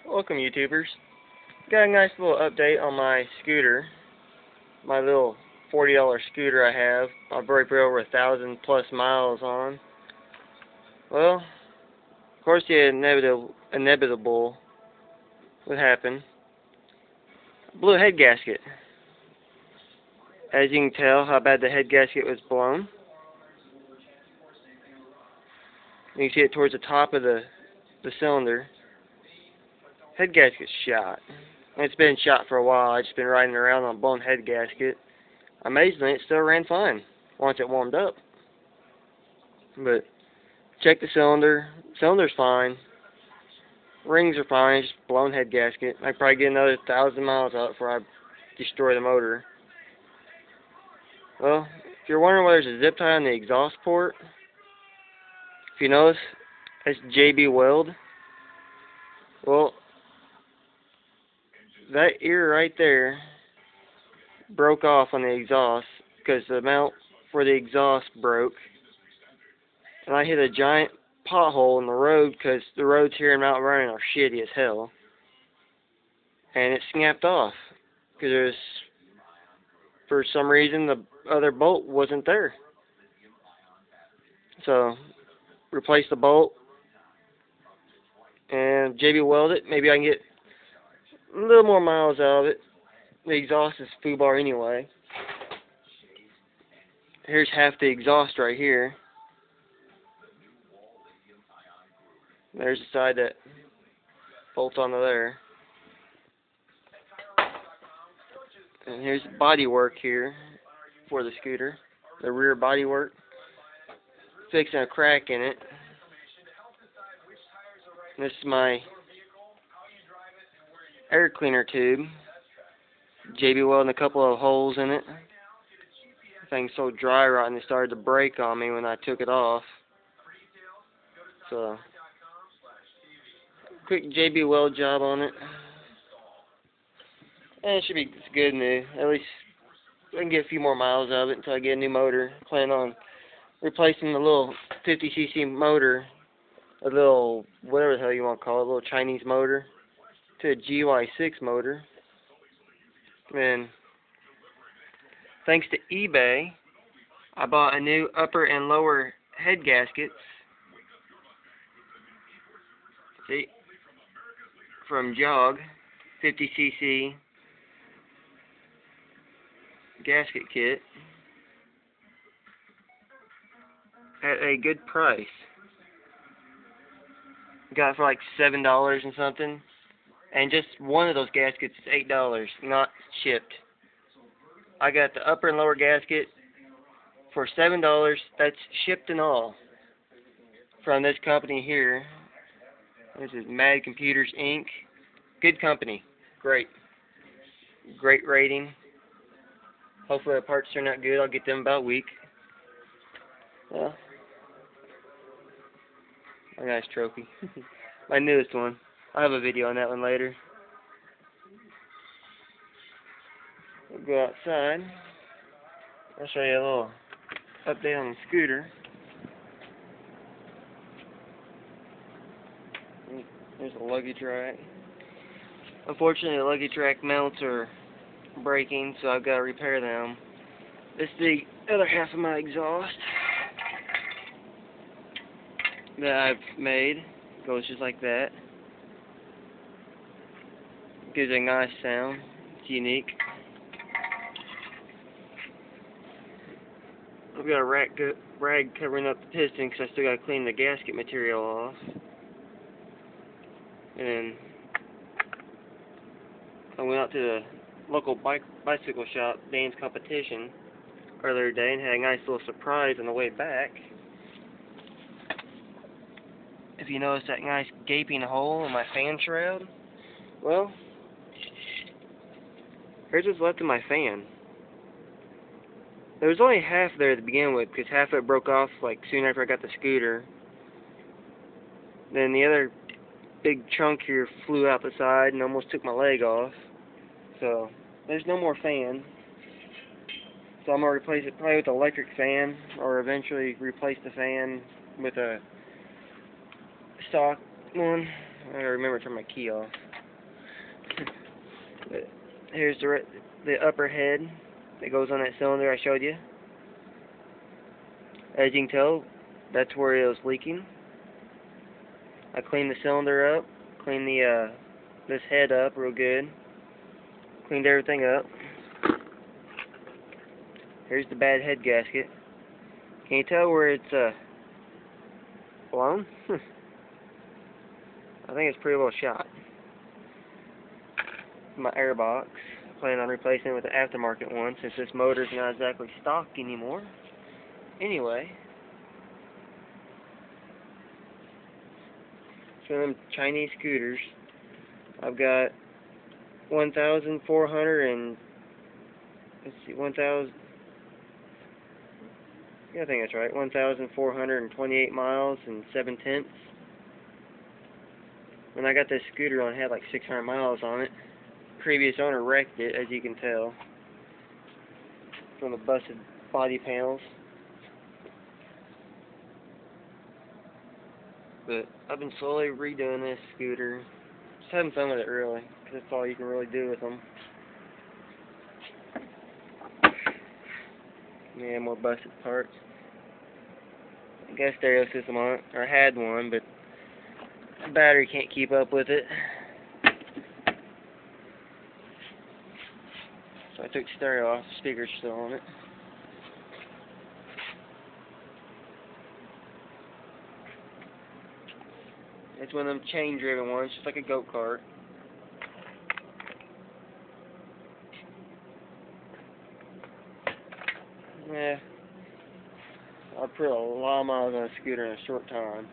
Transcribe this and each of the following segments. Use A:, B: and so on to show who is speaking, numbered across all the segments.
A: Welcome, YouTubers. Got a nice little update on my scooter. My little $40 scooter I have. I broke for over 1,000+ miles on. Well, of course the inevitable would happen. Blew a head gasket. As you can tell how bad the head gasket was blown. You can see it towards the top of the cylinder. Head gasket shot. It's been shot for a while. I've just been riding around on a blown head gasket. Amazingly, it still ran fine once it warmed up. But check the cylinder. Cylinder's fine. Rings are fine. It's just blown head gasket. I probably get another 1,000 miles out before I destroy the motor. Well, if you're wondering why there's a zip tie on the exhaust port, if you notice, that's JB Weld. Well, that ear right there broke off on the exhaust because the mount for the exhaust broke, and I hit a giant pothole in the road because the roads here in Mount Vernon are shitty as hell, and it snapped off because for some reason the other bolt wasn't there. So replace the bolt and JB Weld it. Maybe I can get a little more miles out of it. The exhaust is foobar anyway. Here's half the exhaust right here. There's the side that bolts onto there. And here's the body work here for the scooter. The rear body work. Fixing a crack in it. This is my air cleaner tube. JB welding a couple of holes in it. The thing's so dry rotten it started to break on me when I took it off. So, quick JB Weld job on it. And it should be good new. At least I can get a few more miles out of it until I get a new motor. I plan on replacing the little 50cc motor, a little, whatever the hell you want to call it, a little Chinese motor, to a GY6 motor. And thanks to eBay, I bought a new upper and lower head gaskets. See? From Jog, 50cc gasket kit at a good price. Got it for like $7 and something. And just one of those gaskets is $8, not shipped. I got the upper and lower gasket for $7. That's shipped and all. From this company here. This is Mad Computers Inc. Good company. Great. Great rating. Hopefully the parts turn out good. I'll get them about a week. Well, a nice trophy. My newest one. I'll have a video on that one later. We'll go outside. I'll show you a little update on the scooter. There's a luggage rack. Unfortunately, the luggage rack mounts are breaking, so I've got to repair them. This is the other half of my exhaust that I've made. It goes just like that. Gives a nice sound. It's unique. I've got a rag covering up the piston because I still got to clean the gasket material off. And then I went out to the local bicycle shop, Dane's Competition, earlier today and had a nice little surprise on the way back. If you notice that nice gaping hole in my fan shroud, well, here's what's left of my fan. There was only half there to begin with because half of it broke off like soon after I got the scooter. Then the other big chunk here flew out the side and almost took my leg off. So there's no more fan. So I'm going to replace it probably with an electric fan, or eventually replace the fan with a stock one. I gotta remember to turn my key off. But here's the upper head that goes on that cylinder I showed you. As you can tell, that's where it was leaking. I cleaned the cylinder up, cleaned this head up real good, cleaned everything up. Here's the bad head gasket. Can you tell where it's blown? I think it's pretty well shot. My airbox, I plan on replacing it with an aftermarket one since this motor's not exactly stock anymore. Anyway, so them Chinese scooters, I've got 1,400 and let's see, 1,000. Yeah, I think that's right. 1,428 miles and 7/10. When I got this scooter on, it had like 600 miles on it. Previous owner wrecked it, as you can tell, from the busted body panels. But I've been slowly redoing this scooter. Just having fun with it, really, because that's all you can really do with them. Yeah, more busted parts. I got a stereo system on it, or I had one, but the battery can't keep up with it. So I took the stereo off, the speaker's still on it. It's one of them chain-driven ones, just like a go-kart. Yeah, I put a lot of miles on a scooter in a short time.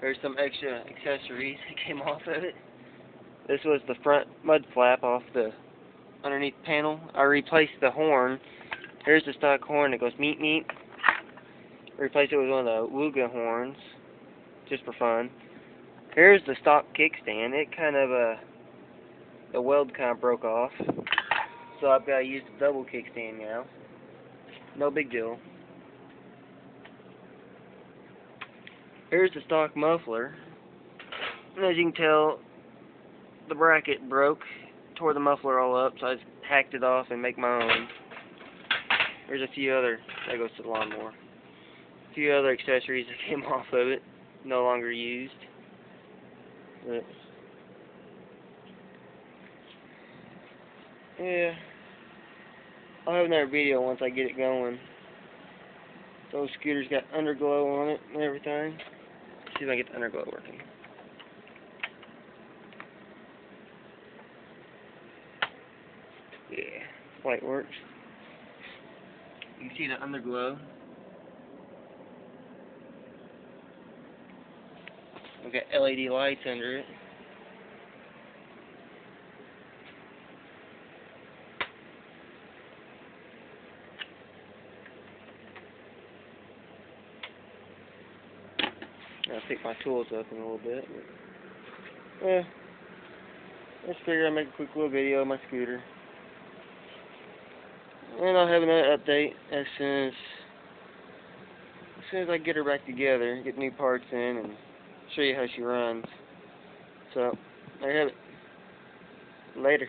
A: There's some extra accessories that came off of it. This was the front mud flap off the underneath panel. I replaced the horn. Here's the stock horn that goes meet meet. Replaced it with one of the Wooga horns, just for fun. Here's the stock kickstand. It kind of the weld kind of broke off, so I've got to use the double kickstand now. No big deal. Here's the stock muffler. And as you can tell, the bracket broke, tore the muffler all up, so I just hacked it off and make my own. There's a few other, that goes to the lawnmower. A few other accessories that came off of it, no longer used. But yeah, I'll have another video once I get it going. Those scooters got underglow on it and everything. See if I get the underglow working. Yeah, light works. You can see the underglow. We've got LED lights under it. I'll pick my tools up in a little bit. But, yeah, I just figured I'd make a quick little video of my scooter. And I'll have another update as soon as I get her back together, get new parts in, and show you how she runs. So, there you have it. Later.